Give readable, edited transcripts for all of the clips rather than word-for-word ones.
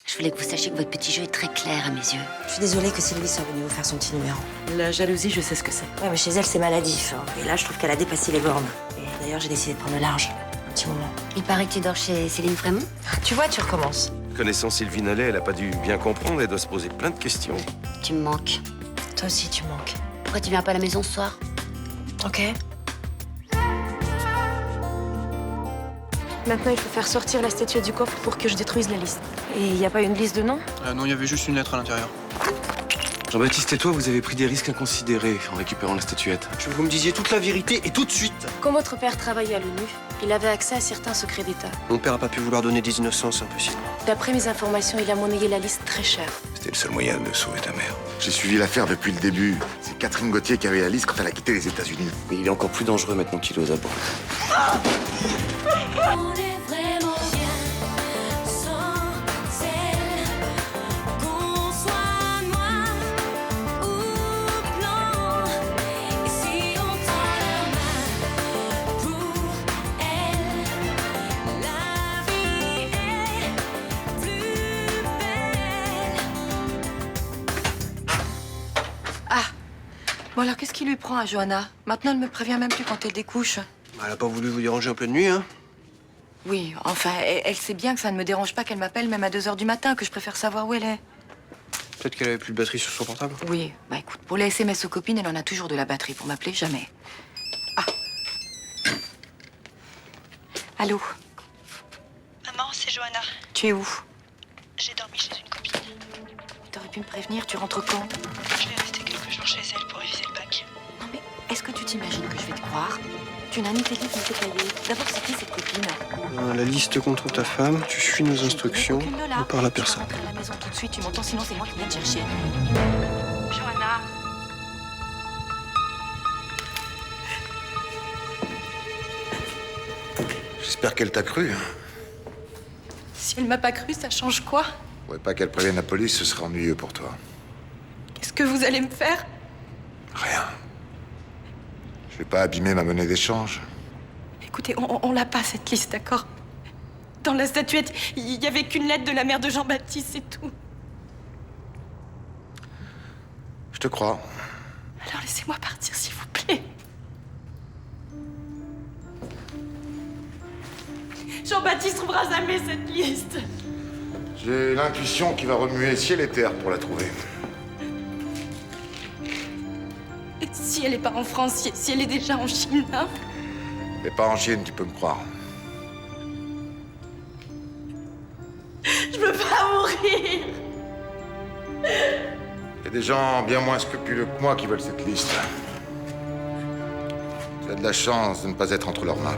Je voulais que vous sachiez que votre petit jeu est très clair à mes yeux. Je suis désolée que Sylvie soit venue vous faire son petit numéro. La jalousie, je sais ce que c'est. Ouais, mais chez elle, c'est maladif. Hein. Et là, je trouve qu'elle a dépassé les bornes. Et d'ailleurs, j'ai décidé de prendre le large. Un petit moment. Il paraît que tu dors chez Céline Frémont. Tu vois, tu recommences. Connaissant Sylvie Nollet, elle a pas dû bien comprendre. Elle doit se poser plein de questions. Tu me manques. Toi aussi, tu manques. Pourquoi tu viens pas à la maison ce soir? Ok. Maintenant, il faut faire sortir la statuette du coffre pour que je détruise la liste. Et il n'y a pas une liste de noms? Non, il y avait juste une lettre à l'intérieur. Jean-Baptiste et toi, vous avez pris des risques inconsidérés en récupérant la statuette. Je veux que vous me disiez toute la vérité et tout de suite. Quand votre père travaillait à l'ONU, il avait accès à certains secrets d'État. Mon père a pas pu vouloir donner des innocents, c'est impossible. D'après mes informations, il a monnayé la liste très cher. C'était le seul moyen de sauver ta mère. J'ai suivi l'affaire depuis le début. C'est Catherine Gauthier qui avait la liste quand elle a quitté les États-Unis. Mais il est encore plus dangereux maintenant qu'il est aux abords. On est vraiment bien sans celle qu'on soit noir ou blanc. Et si on tend la main pour elle, la vie est plus belle. Bon alors, qu'est-ce qui lui prend à Johanna? Maintenant, elle me prévient même plus quand elle découche. Elle a pas voulu vous déranger en pleine nuit, hein? Oui, enfin, elle sait bien que ça ne me dérange pas qu'elle m'appelle même à 2 h du matin, que je préfère savoir où elle est. Peut-être qu'elle avait plus de batterie sur son portable. Oui, bah écoute, pour les SMS aux copines, elle en a toujours de la batterie. Pour m'appeler, jamais. Ah. Allô? Maman, c'est Johanna. Tu es où? J'ai dormi chez une copine. T'aurais pu me prévenir, tu rentres quand? Je vais rester quelques jours chez elle pour réviser le bac. Non mais, est-ce que tu t'imagines que je vais te croire? Tu n'as ni tes livres ni tes cahiers. D'abord, c'est qui cette copine? La liste contre ta femme, tu suis nos instructions, Aucune de là. ne parle à Tu personne. rentres à la maison tout de suite, tu m'entends? Sinon, c'est moi qui viens te chercher. Johanna. J'espère qu'elle t'a cru. Si elle m'a pas cru, ça change quoi? Ouais, pas qu'elle prévienne la police, ce serait ennuyeux pour toi. Qu'est-ce que vous allez me faire? Rien. Je vais pas abîmer ma monnaie d'échange. Écoutez, on l'a pas, cette liste, d'accord? Dans la statuette, il y avait qu'une lettre de la mère de Jean-Baptiste, c'est tout. Je te crois. Alors laissez-moi partir, s'il vous plaît. Jean-Baptiste trouvera jamais cette liste. J'ai l'intuition qu'il va remuer ciel et terre pour la trouver. Et si elle est pas en France, si elle est déjà en Chine, hein? Mais pas en Chine, tu peux me croire. Je veux pas mourir. Il y a des gens bien moins scrupuleux que moi qui veulent cette liste. Tu as de la chance de ne pas être entre leurs mains.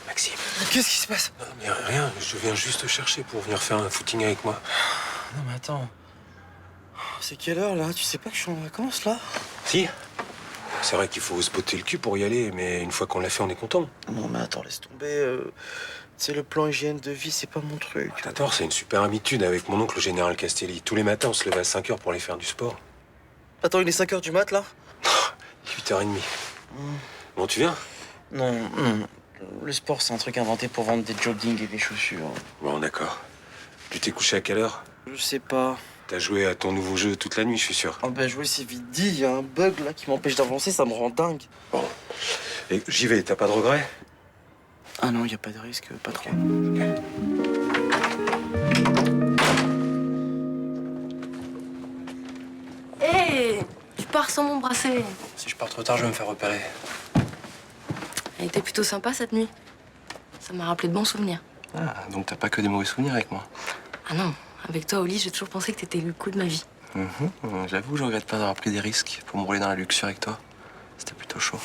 Maxime. Qu'est-ce qui se passe? Mais rien, je viens juste te chercher pour venir faire un footing avec moi. Non mais attends. C'est quelle heure là? Tu sais pas que je suis en vacances là? Si. C'est vrai qu'il faut se botter le cul pour y aller, mais une fois qu'on l'a fait, on est content. Non mais attends, laisse tomber. Tu sais, le plan hygiène de vie, c'est pas mon truc. T'as tort, c'est une super habitude avec mon oncle le général Castelli. Tous les matins, on se levait à 5 h pour aller faire du sport. Attends, il est 5 h du mat là? 8 h 30. Bon, tu viens? Non, non. Le sport, c'est un truc inventé pour vendre des jogging et des chaussures. Bon, d'accord. Tu t'es couché à quelle heure? Je sais pas. T'as joué à ton nouveau jeu toute la nuit, je suis sûr. Oh ben jouer c'est vite dit, il y a un bug là qui m'empêche d'avancer, ça me rend dingue. Bon. Et j'y vais, t'as pas de regrets? Ah non, il y a pas de risque, pas trop. Hé, tu pars sans mon bracelet. Si je pars trop tard, je vais me faire repérer. Elle était plutôt sympa cette nuit. Ça m'a rappelé de bons souvenirs. Ah, donc t'as pas que des mauvais souvenirs avec moi. Ah non, avec toi au lit, j'ai toujours pensé que t'étais le coup de ma vie. J'avoue, je regrette pas d'avoir pris des risques pour me rouler dans la luxure avec toi. C'était plutôt chaud.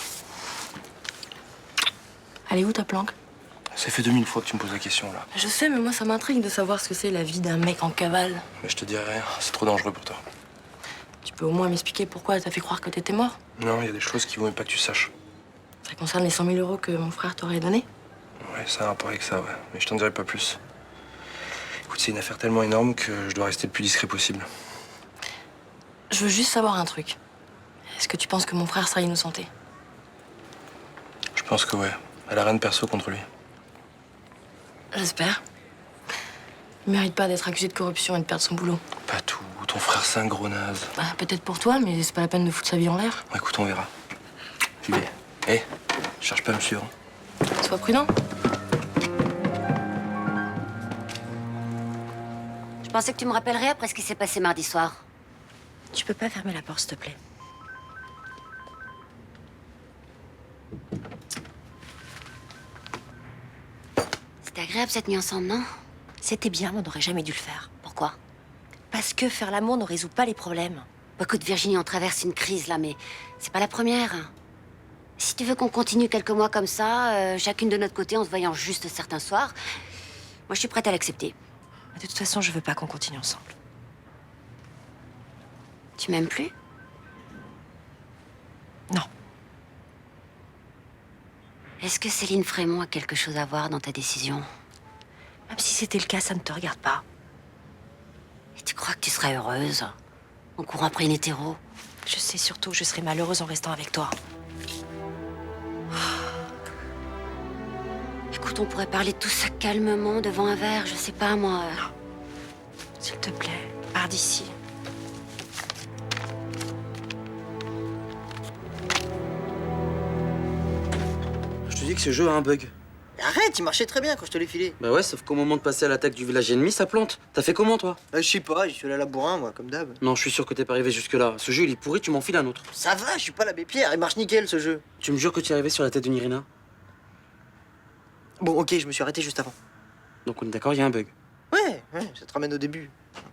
Elle est où ta planque? Ça fait 2000 fois que tu me poses la question là. Je sais, mais moi ça m'intrigue de savoir ce que c'est la vie d'un mec en cavale. Mais je te dirai rien, c'est trop dangereux pour toi. Tu peux au moins m'expliquer pourquoi elle t'a fait croire que t'étais mort? Non, il y a des choses qu'il vaut même pas que tu saches. Ça concerne les 100 000 euros que mon frère t'aurait donné? Ouais, ça a un rapport avec ça, ouais. Mais je t'en dirai pas plus. Écoute, c'est une affaire tellement énorme que je dois rester le plus discret possible. Je veux juste savoir un truc. Est-ce que tu penses que mon frère sera innocenté? Je pense que ouais. Elle a rien de perso contre lui. J'espère. Il mérite pas d'être accusé de corruption et de perdre son boulot. Pas tout. Ton frère, c'est un gros naze. Bah, peut-être pour toi, mais c'est pas la peine de foutre sa vie en l'air. Bon, écoute, on verra. J'y vais. Hé, cherche pas à me suivre. Sois prudent. Je pensais que tu me rappellerais après ce qui s'est passé mardi soir. Tu peux pas fermer la porte, s'il te plaît? C'était agréable cette nuit ensemble, non? C'était bien, mais on n'aurait jamais dû le faire. Pourquoi? Parce que faire l'amour ne résout pas les problèmes. Bon, écoute, Virginie, on traverse une crise là, mais c'est pas la première. Si tu veux qu'on continue quelques mois comme ça, chacune de notre côté, en se voyant juste certains soirs, moi je suis prête à l'accepter. De toute façon, je veux pas qu'on continue ensemble. Tu m'aimes plus? Non. Est-ce que Céline Frémont a quelque chose à voir dans ta décision? Même si c'était le cas, ça ne te regarde pas. Et tu crois que tu serais heureuse en courant après une hétéro? Je sais surtout que je serai malheureuse en restant avec toi. Écoute, on pourrait parler de tout ça calmement devant un verre, je sais pas moi. S'il te plaît, pars d'ici. Je te dis que ce jeu a un bug. Arrête, il marchait très bien quand je te l'ai filé. Bah ouais, sauf qu'au moment de passer à l'attaque du village ennemi, ça plante. T'as fait comment, toi? Je sais pas, je suis allé à la bourrin, moi, comme d'hab. Non, je suis sûr que t'es pas arrivé jusque-là. Ce jeu, il est pourri, tu m'en files un autre. Ça va, je suis pas l'abbé Pierre, il marche nickel ce jeu. Tu me jures que tu es arrivé sur la tête de Nirina? Bon, ok, je me suis arrêté juste avant. Donc on est d'accord, il y a un bug. Ouais, ça te ramène au début.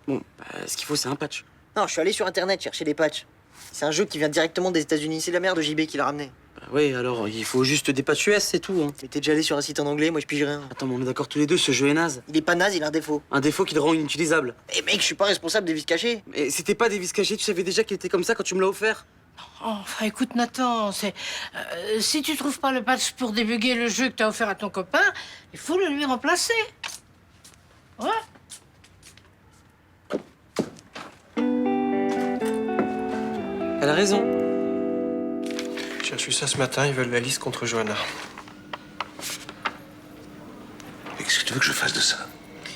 Bon, ce qu'il faut, c'est un patch. Non, je suis allé sur internet chercher les patchs. C'est un jeu qui vient directement des États-Unis, c'est la mère de JB qui l'a ramené. Bah ouais, alors, il faut juste des patchs US, c'est tout. Hein. Mais t'es déjà allé sur un site en anglais, moi je pige rien. Attends, mais on est d'accord tous les deux, ce jeu est naze. Il est pas naze, il a un défaut. Un défaut qui le rend inutilisable. Eh mec, je suis pas responsable des vis cachées. Mais c'était pas des vis cachées, tu savais déjà qu'il était comme ça quand tu me l'as offert. Enfin, écoute, Nathan, si tu trouves pas le patch pour débugger le jeu que t'as offert à ton copain, il faut le lui remplacer. Ouais. Elle a raison. J'ai reçu ça ce matin, ils veulent la liste contre Johanna. Et qu'est-ce que tu veux que je fasse de ça?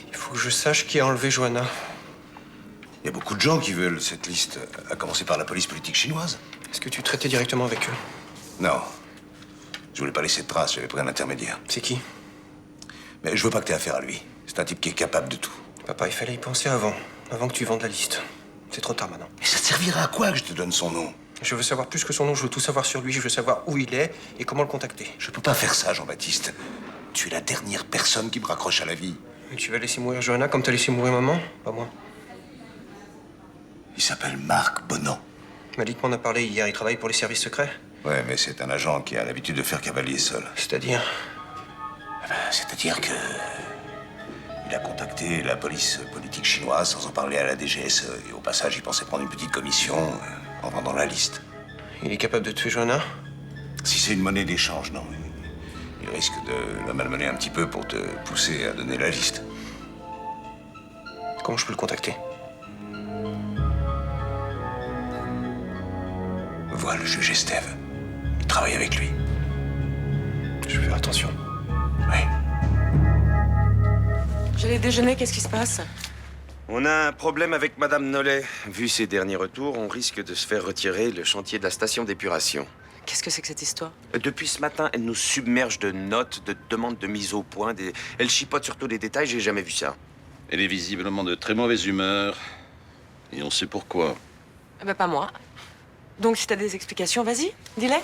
Il faut que je sache qui a enlevé Johanna. Il y a beaucoup de gens qui veulent cette liste, à commencer par la police politique chinoise. Est-ce que tu traitais directement avec eux? Non. Je voulais pas laisser de traces, j'avais pris un intermédiaire. C'est qui? Mais je veux pas que t'aies affaire à lui. C'est un type qui est capable de tout. Papa, il fallait y penser avant que tu vendes la liste. C'est trop tard maintenant. Mais ça te servira à quoi que je te donne son nom? Je veux savoir plus que son nom, je veux tout savoir sur lui, je veux savoir où il est et comment le contacter. Je peux pas faire ça, Jean-Baptiste. Tu es la dernière personne qui me raccroche à la vie. Et tu vas laisser mourir Johanna comme t'as laissé mourir maman? Pas moi. Il s'appelle Marc Bonan. Malik m'en a parlé hier, il travaille pour les services secrets? Ouais, mais c'est un agent qui a l'habitude de faire cavalier seul. C'est-à-dire? C'est-à-dire que... il a contacté la police politique chinoise sans en parler à la DGSE. Et au passage, il pensait prendre une petite commission en vendant la liste. Il est capable de tuer Johanna? Si c'est une monnaie d'échange, non. Il risque de la malmener un petit peu pour te pousser à donner la liste. Comment je peux le contacter? Vois le juge Estève. Il travaille avec lui. Je vais faire attention. Oui. J'allais déjeuner, qu'est-ce qui se passe? On a un problème avec Madame Nollet. Vu ses derniers retours, on risque de se faire retirer le chantier de la station d'épuration. Qu'est-ce que c'est que cette histoire? Depuis ce matin, elle nous submerge de notes, de demandes de mise au point. Elle chipote surtout les détails, j'ai jamais vu ça. Elle est visiblement de très mauvaise humeur. Et on sait pourquoi. Eh ben, pas moi. Donc, si t'as des explications, vas-y, dis-les.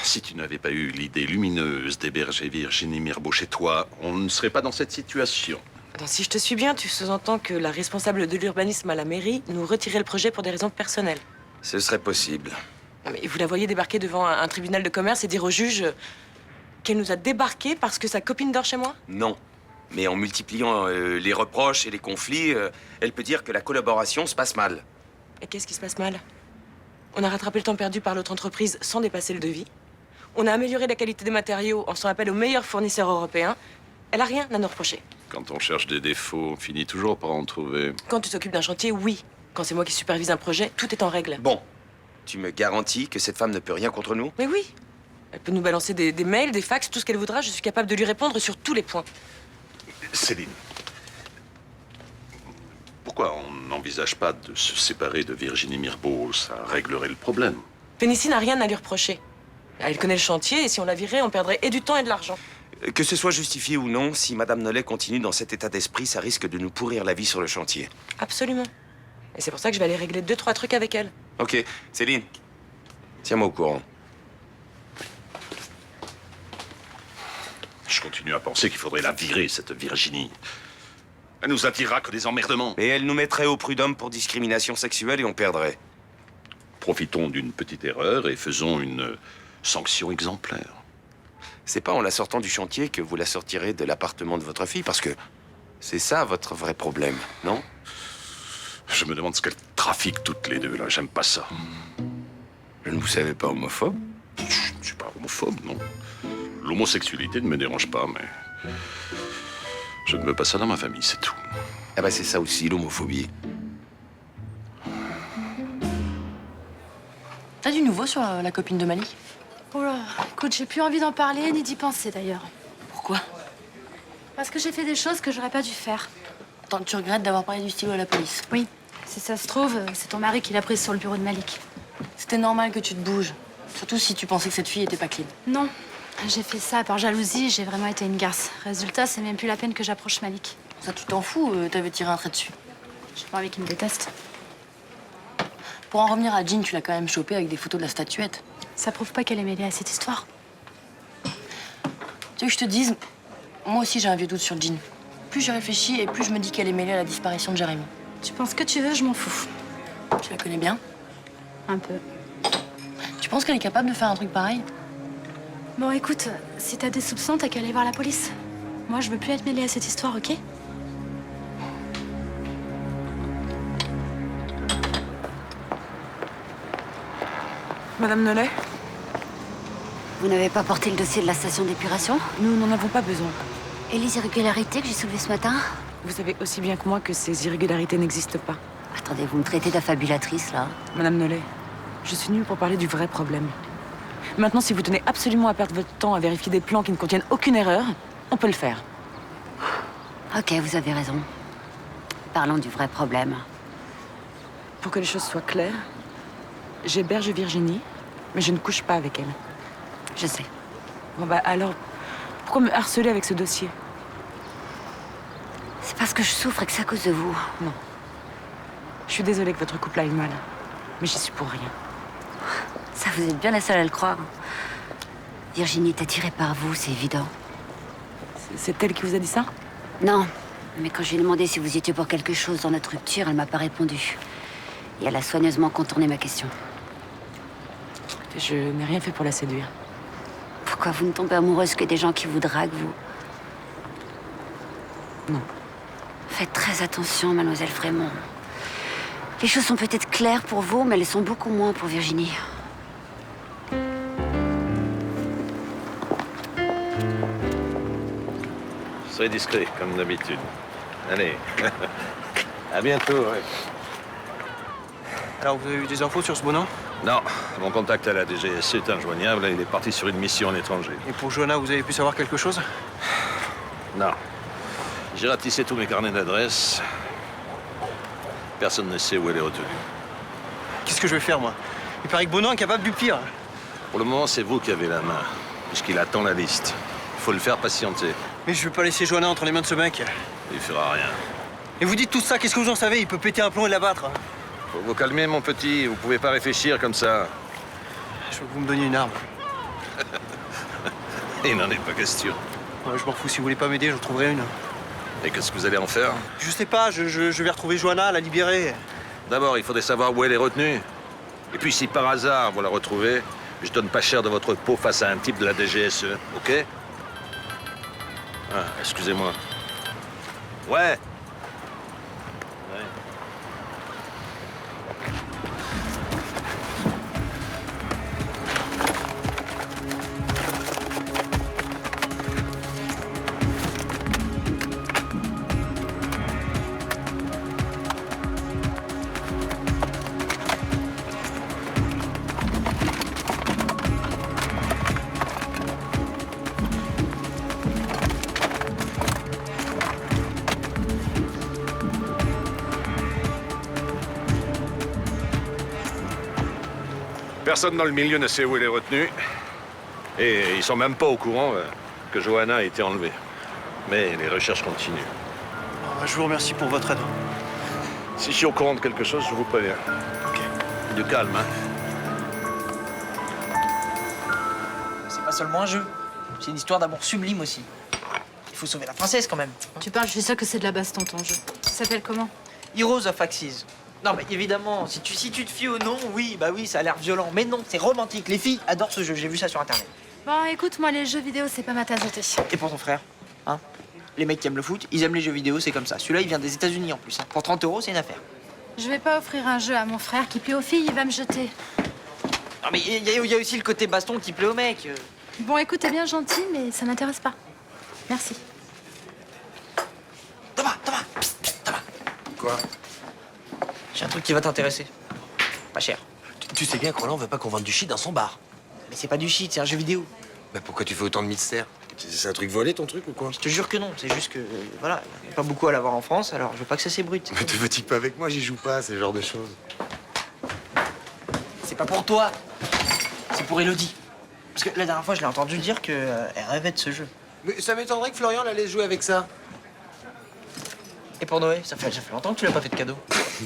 Si tu n'avais pas eu l'idée lumineuse d'héberger Virginie Mirbeau chez toi, on ne serait pas dans cette situation. Attends, si je te suis bien, tu sous-entends que la responsable de l'urbanisme à la mairie nous retirait le projet pour des raisons personnelles. Ce serait possible. Non, mais vous la voyez débarquer devant un tribunal de commerce et dire au juge qu'elle nous a débarqué parce que sa copine dort chez moi? Non. Mais en multipliant les reproches et les conflits, elle peut dire que la collaboration se passe mal. Et qu'est-ce qui se passe mal? On a rattrapé le temps perdu par l'autre entreprise sans dépasser le devis. On a amélioré la qualité des matériaux en faisant appel aux meilleurs fournisseurs européens. Elle a rien à nous reprocher. Quand on cherche des défauts, on finit toujours par en trouver. Quand tu t'occupes d'un chantier, oui. Quand c'est moi qui supervise un projet, tout est en règle. Bon, tu me garantis que cette femme ne peut rien contre nous? Mais oui. Elle peut nous balancer des mails, des fax, tout ce qu'elle voudra. Je suis capable de lui répondre sur tous les points. Céline, pourquoi on n'envisage pas de se séparer de Virginie Mirbeau? Ça réglerait le problème. Fénicie n'a rien à lui reprocher. Elle connaît le chantier et si on la virait, on perdrait et du temps et de l'argent. Que ce soit justifié ou non, si Madame Nollet continue dans cet état d'esprit, ça risque de nous pourrir la vie sur le chantier. Absolument. Et c'est pour ça que je vais aller régler 2-3 trucs avec elle. Ok, Céline, tiens-moi au courant. Je continue à penser qu'il faudrait la virer, cette Virginie. Elle nous attirera que des emmerdements. Et elle nous mettrait au prud'homme pour discrimination sexuelle et on perdrait. Profitons d'une petite erreur et faisons une sanction exemplaire. C'est pas en la sortant du chantier que vous la sortirez de l'appartement de votre fille, parce que c'est ça votre vrai problème, non? Je me demande ce qu'elles trafiquent toutes les deux, là. J'aime pas ça. Je ne vous savais pas homophobe? Je ne suis pas homophobe, non. L'homosexualité ne me dérange pas, mais... je ne veux pas ça dans ma famille, c'est tout. Ah bah c'est ça aussi, l'homophobie. T'as du nouveau sur la copine de Malik? Oh là, écoute, j'ai plus envie d'en parler ni d'y penser d'ailleurs. Pourquoi? Parce que j'ai fait des choses que j'aurais pas dû faire. Attends, tu regrettes d'avoir parlé du stylo à la police? Oui, si ça se trouve, c'est ton mari qui l'a prise sur le bureau de Malik. C'était normal que tu te bouges. Surtout si tu pensais que cette fille était pas clean. Non, j'ai fait ça par jalousie, j'ai vraiment été une garce. Résultat, c'est même plus la peine que j'approche Malik. Ça, tu t'en fous, t'avais tiré un trait dessus. J'ai pas envie qu'il me déteste. Pour en revenir à Jean, tu l'as quand même chopée avec des photos de la statuette. Ça prouve pas qu'elle est mêlée à cette histoire. Tu veux que je te dise, moi aussi j'ai un vieux doute sur Jean. Plus j'y réfléchis et plus je me dis qu'elle est mêlée à la disparition de Jérémy. Tu penses que tu veux, je m'en fous. Tu la connais bien? Un peu. Tu penses qu'elle est capable de faire un truc pareil? Bon, écoute, si t'as des soupçons, t'as qu'à aller voir la police. Moi, je veux plus être mêlée à cette histoire, ok? Madame Nollet? Vous n'avez pas porté le dossier de la station d'épuration? Nous n'en avons pas besoin. Et les irrégularités que j'ai soulevées ce matin? Vous savez aussi bien que moi que ces irrégularités n'existent pas. Attendez, vous me traitez d'affabulatrice, là? Madame Nollet, je suis venue pour parler du vrai problème. Maintenant, si vous tenez absolument à perdre votre temps à vérifier des plans qui ne contiennent aucune erreur, on peut le faire. Ok, vous avez raison. Parlons du vrai problème. Pour que les choses soient claires, j'héberge Virginie, mais je ne couche pas avec elle. Je sais. Bon bah alors, pourquoi me harceler avec ce dossier? C'est parce que je souffre et que c'est à cause de vous. Non. Je suis désolée que votre couple aille mal, mais j'y suis pour rien. Ça, vous êtes bien la seule à le croire. Virginie est attirée par vous, c'est évident. C'est elle qui vous a dit ça? Non, mais quand je lui ai demandé si vous étiez pour quelque chose dans notre rupture, elle m'a pas répondu. Et elle a soigneusement contourné ma question. Je n'ai rien fait pour la séduire. Pourquoi vous ne tombez amoureuse que des gens qui vous draguent, vous? Non. Faites très attention, mademoiselle Frémont. Les choses sont peut-être claires pour vous, mais elles sont beaucoup moins pour Virginie. Soyez discret, comme d'habitude. Allez. À bientôt, ouais. Alors, vous avez eu des infos sur ce bonhomme? Non, mon contact à la DGSE est injoignable. Il est parti sur une mission à l'étranger. Et pour Johanna, vous avez pu savoir quelque chose? Non. J'ai ratissé tous mes carnets d'adresses. Personne ne sait où elle est retenue. Qu'est-ce que je vais faire, moi? Il paraît que Bonan est capable du pire. Pour le moment, c'est vous qui avez la main, puisqu'il attend la liste. Il faut le faire patienter. Mais je veux pas laisser Johanna entre les mains de ce mec. Il fera rien. Et vous dites tout ça, qu'est-ce que vous en savez? Il peut péter un plomb et l'abattre. Faut vous calmer, mon petit. Vous pouvez pas réfléchir comme ça. Je veux que vous me donniez une arme. Il n'en est pas question. Ouais, je m'en fous, si vous voulez pas m'aider, je vous trouverai une. Et qu'est-ce que vous allez en faire? Je sais pas, je vais retrouver Johanna, la libérer. D'abord, il faudrait savoir où elle est retenue. Et puis, si par hasard vous la retrouvez, je donne pas cher de votre peau face à un type de la DGSE, ok? Ah, excusez-moi. Ouais. Personne dans le milieu ne sait où elle est retenue. Et ils sont même pas au courant que Johanna a été enlevée. Mais les recherches continuent. Je vous remercie pour votre aide. Si je suis au courant de quelque chose, je vous préviens. Ok. Du calme, hein. C'est pas seulement un jeu. C'est une histoire d'amour sublime aussi. Il faut sauver la princesse quand même. Tu parles, je suis sûre que c'est de la baston ton jeu. Ça s'appelle comment? Heroes of Axis. Non mais évidemment, si tu te fies au nom, oui, bah oui, ça a l'air violent. Mais non, c'est romantique. Les filles adorent ce jeu, j'ai vu ça sur internet. Bon, écoute, moi, les jeux vidéo, c'est pas ma tasse de thé. Et pour ton frère, hein? Les mecs qui aiment le foot, ils aiment les jeux vidéo, c'est comme ça. Celui-là, il vient des États-Unis en plus. Hein. Pour 30 €, c'est une affaire. Je vais pas offrir un jeu à mon frère qui plaît aux filles, il va me jeter. Non mais il y a aussi le côté baston qui plaît aux mecs. Bon, écoute, t'es bien gentil, mais ça m'intéresse pas. Merci. Thomas. Quoi? J'ai un truc qui va t'intéresser. Pas cher. Tu sais bien que Roland veut pas qu'on vende du shit dans son bar. Mais c'est pas du shit, c'est un jeu vidéo. Bah pourquoi tu fais autant de mystère? C'est un truc volé ton truc ou quoi? Je te jure que non, c'est juste que, voilà, il y a pas beaucoup à l'avoir en France, alors je veux pas que ça s'ébrute. Mais te fatigue pas avec moi, j'y joue pas, c'est ce genre de choses. C'est pas pour toi, c'est pour Elodie. Parce que la dernière fois, je l'ai entendu dire qu'elle rêvait de ce jeu. Mais ça m'étonnerait que Florian la laisse jouer avec ça. Et pour Noé, ça fait longtemps que tu l'as pas fait de cadeau.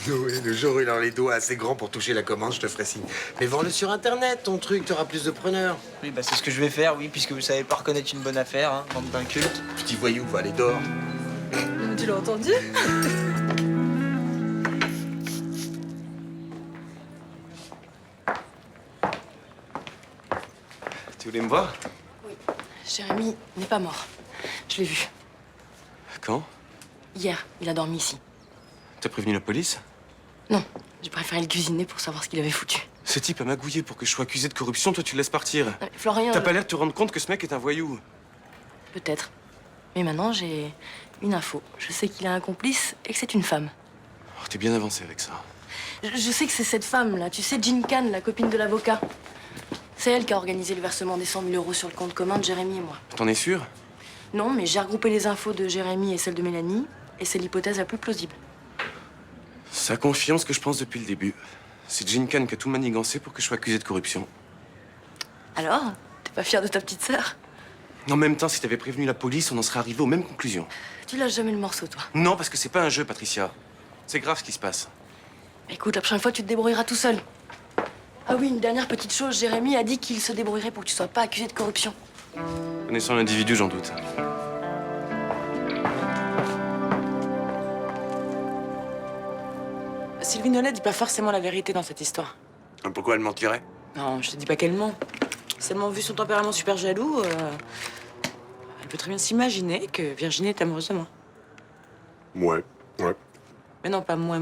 Noé, le jour où il a les doigts assez grands pour toucher la commande, je te ferai signe. Mais vends-le sur Internet, ton truc, t'auras plus de preneurs. Oui, bah c'est ce que je vais faire, oui, puisque vous savez pas reconnaître une bonne affaire, hein, bande d'incultes. Petit voyou, va aller dehors. Tu l'as entendu? Tu voulais me voir? Jérémy n'est pas mort. Je l'ai vu. Quand? Hier, il a dormi ici. T'as prévenu la police? Non, j'ai préféré le cuisiner pour savoir ce qu'il avait foutu. Ce type a magouillé pour que je sois accusé de corruption, toi tu le laisses partir. Florian... T'as pas l'air de te rendre compte que ce mec est un voyou. Peut-être. Mais maintenant, j'ai une info. Je sais qu'il a un complice et que c'est une femme. Oh, t'es bien avancé avec ça. Je sais que c'est cette femme-là. Tu sais, Jean Kahn, la copine de l'avocat. C'est elle qui a organisé le versement des 100 000 € sur le compte commun de Jérémy et moi. T'en es sûr? Non, mais j'ai regroupé les infos de Jérémy et celles de Mélanie, et c'est l'hypothèse la plus plausible. Ça confirme ce que je pense depuis le début. C'est Jean Kahn qui a tout manigancé pour que je sois accusé de corruption. Alors, t'es pas fier de ta petite sœur? En même temps, si t'avais prévenu la police, on en serait arrivé aux mêmes conclusions. Tu lâches jamais le morceau, toi. Non, parce que c'est pas un jeu, Patricia. C'est grave ce qui se passe. Écoute, la prochaine fois, tu te débrouilleras tout seul. Ah oui, une dernière petite chose. Jérémy a dit qu'il se débrouillerait pour que tu sois pas accusé de corruption. Connaissant l'individu, j'en doute. Sylvie Nollet dit pas forcément la vérité dans cette histoire. Pourquoi elle mentirait? Non, je te dis pas qu'elle ment. Seulement, vu son tempérament super jaloux, elle peut très bien s'imaginer que Virginie est amoureuse de moi. Ouais. Mais non, pas moi.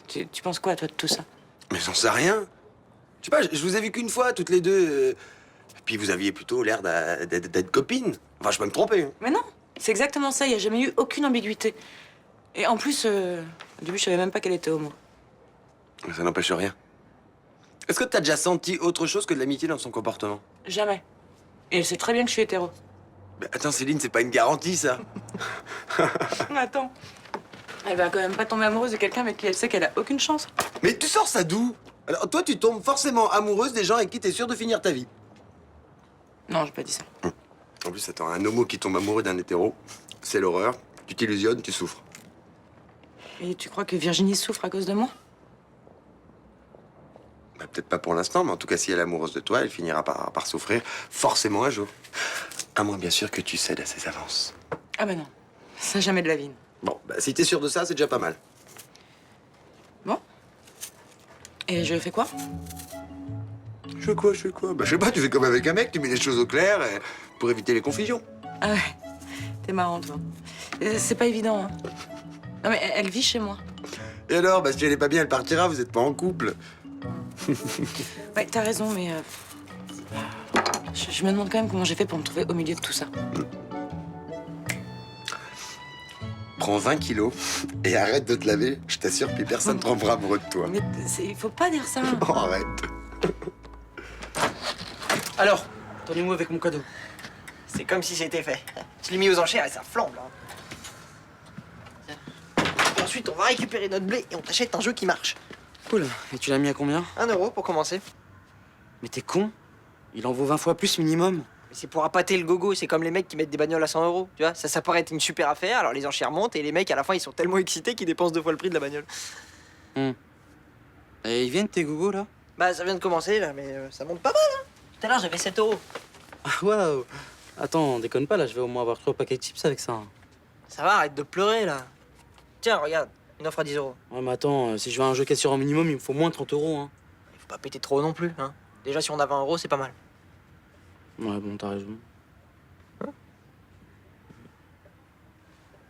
Tu penses quoi, toi, de tout ça? Mais j'en sais rien. Je sais pas, je vous ai vu qu'une fois, toutes les deux. Puis vous aviez plutôt l'air d'être copines. Enfin, je peux me tromper. Mais non, c'est exactement ça. Il n'y a jamais eu aucune ambiguïté. Et en plus, au début, je savais même pas qu'elle était homo. Ça n'empêche rien. Est-ce que t'as déjà senti autre chose que de l'amitié dans son comportement? Jamais. Et elle sait très bien que je suis hétéro. Mais attends, Céline, c'est pas une garantie, ça. Attends. Elle va quand même pas tomber amoureuse de quelqu'un avec qui elle sait qu'elle a aucune chance. Mais tu sors ça d'où? Alors, toi, tu tombes forcément amoureuse des gens avec qui t'es sûr de finir ta vie. Non, j'ai pas dit ça. En plus, attends, un homo qui tombe amoureux d'un hétéro, c'est l'horreur. Tu t'illusionnes, tu souffres. Et tu crois que Virginie souffre à cause de moi? Bah, peut-être pas pour l'instant, mais en tout cas, si elle est amoureuse de toi, elle finira par souffrir forcément un jour. À moins, bien sûr, que tu cèdes à ses avances. Ah bah non, ça jamais de la vie. Bon, bah, si t'es sûr de ça, c'est déjà pas mal. Bon. Et je fais quoi? Je fais quoi? Bah, je sais pas, tu fais comme avec un mec, tu mets les choses au clair pour éviter les confusions. Ah ouais, t'es marrant, toi. C'est pas évident, hein. Non mais elle vit chez moi. Et alors, bah, si elle est pas bien, elle partira, vous êtes pas en couple. Ouais, t'as raison, mais... Je me demande quand même comment j'ai fait pour me trouver au milieu de tout ça. Prends 20 kilos et arrête de te laver. Je t'assure, puis personne ne tombera amoureux de toi. Mais il faut pas dire ça. Oh, arrête. Alors, ton émoi avec mon cadeau. C'est comme si c'était fait. Je l'ai mis aux enchères et ça flambe, là. Et ensuite, on va récupérer notre blé et on t'achète un jeu qui marche. Cool. Et tu l'as mis à combien? 1 € pour commencer. Mais t'es con? Il en vaut 20 fois plus minimum. Mais c'est pour appâter le gogo, c'est comme les mecs qui mettent des bagnoles à 100 €. Tu vois, ça paraît être une super affaire, alors les enchères montent et les mecs à la fin ils sont tellement excités qu'ils dépensent 2 fois le prix de la bagnole. Et ils viennent tes gogos là? Bah ça vient de commencer là, mais ça monte pas mal. Hein. Tout à l'heure j'avais 7 €. Waouh! Attends, déconne pas là, je vais au moins avoir 3 paquets de chips avec ça. Hein. Ça va, arrête de pleurer là. Tiens, regarde, une offre à 10 €. Ouais, mais attends, si je veux un jeu cassure en minimum, il me faut moins de 30 €. Hein. Faut pas péter trop non plus, hein. Déjà si on a 20 €, c'est pas mal. Ouais, bon, t'as raison.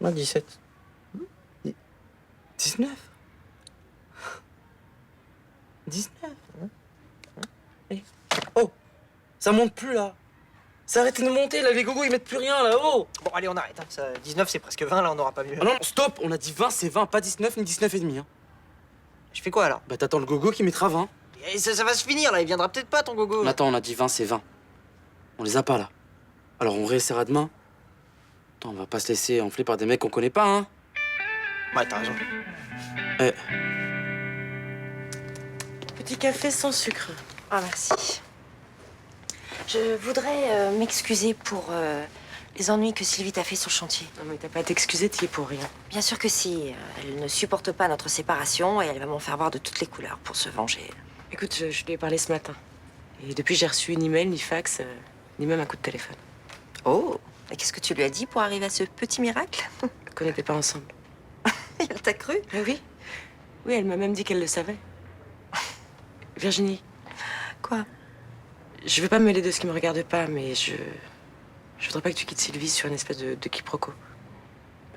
Moi 17. 19? 19? Oh! Ça monte plus là! Ça arrête de monter là, les gogos ils mettent plus rien là, oh! Bon allez on arrête, hein. Ça, 19 c'est presque 20 là, on aura pas mieux. Ah non, stop! On a dit 20, c'est 20, pas 19 ni 19 et demi. Hein. Je fais quoi alors? Bah t'attends le gogo qui mettra 20. Et ça va se finir là, il viendra peut-être pas ton gogo. Mais attends, on a dit 20, c'est 20. On les a pas là. Alors on réessaiera demain. Attends, on va pas se laisser enfler par des mecs qu'on connaît pas, hein? Ouais, t'as raison. Petit café sans sucre. Ah, merci. Je voudrais m'excuser pour les ennuis que Sylvie t'a fait sur le chantier. Non, mais t'as pas à t'excuser, t'y es pour rien. Bien sûr que si. Elle ne supporte pas notre séparation et elle va m'en faire voir de toutes les couleurs pour se venger. Écoute, je lui ai parlé ce matin. Et depuis, j'ai reçu ni mail, ni fax, ni même un coup de téléphone. Oh! Et qu'est-ce que tu lui as dit pour arriver à ce petit miracle? Qu'on n'était pas ensemble. Elle t'a cru? Oui. Oui, elle m'a même dit qu'elle le savait. Virginie. Quoi? Je veux pas me mêler de ce qui me regarde pas, mais je voudrais pas que tu quittes Sylvie sur une espèce de quiproquo.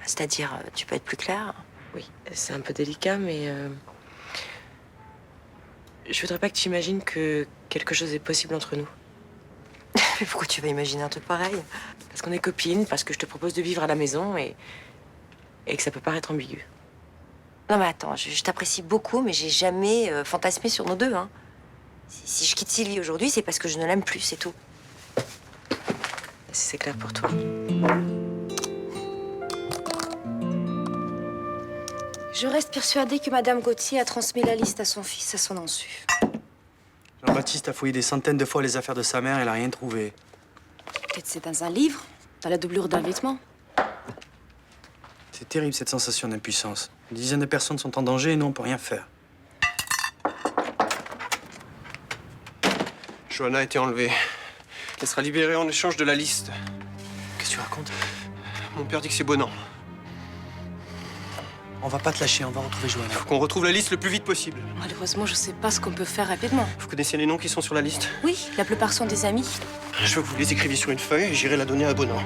C'est-à-dire, tu peux être plus clair? Oui, c'est un peu délicat, mais je voudrais pas que tu imagines que quelque chose est possible entre nous. Mais pourquoi tu vas imaginer un truc pareil? Parce qu'on est copines, parce que je te propose de vivre à la maison et que ça peut paraître ambigu. Non mais attends, je t'apprécie beaucoup, mais j'ai jamais fantasmé sur nos deux, hein. Si je quitte Sylvie aujourd'hui, c'est parce que je ne l'aime plus, c'est tout. Si c'est clair pour toi. Je reste persuadée que Madame Gauthier a transmis la liste à son fils à son insu. Jean-Baptiste a fouillé des centaines de fois les affaires de sa mère, elle a rien trouvé. Peut-être c'est dans un livre, dans la doublure d'un vêtement. C'est terrible cette sensation d'impuissance. Une dizaine de personnes sont en danger et nous on peut rien faire. Johanna a été enlevée. Elle sera libérée en échange de la liste. Qu'est-ce que tu racontes? Mon père dit que c'est Bonan. On va pas te lâcher, on va retrouver Johanna. Faut qu'on retrouve la liste le plus vite possible. Malheureusement, je sais pas ce qu'on peut faire rapidement. Vous connaissez les noms qui sont sur la liste? Oui, la plupart sont des amis. Je veux que vous les écriviez sur une feuille et j'irai la donner à Bonan.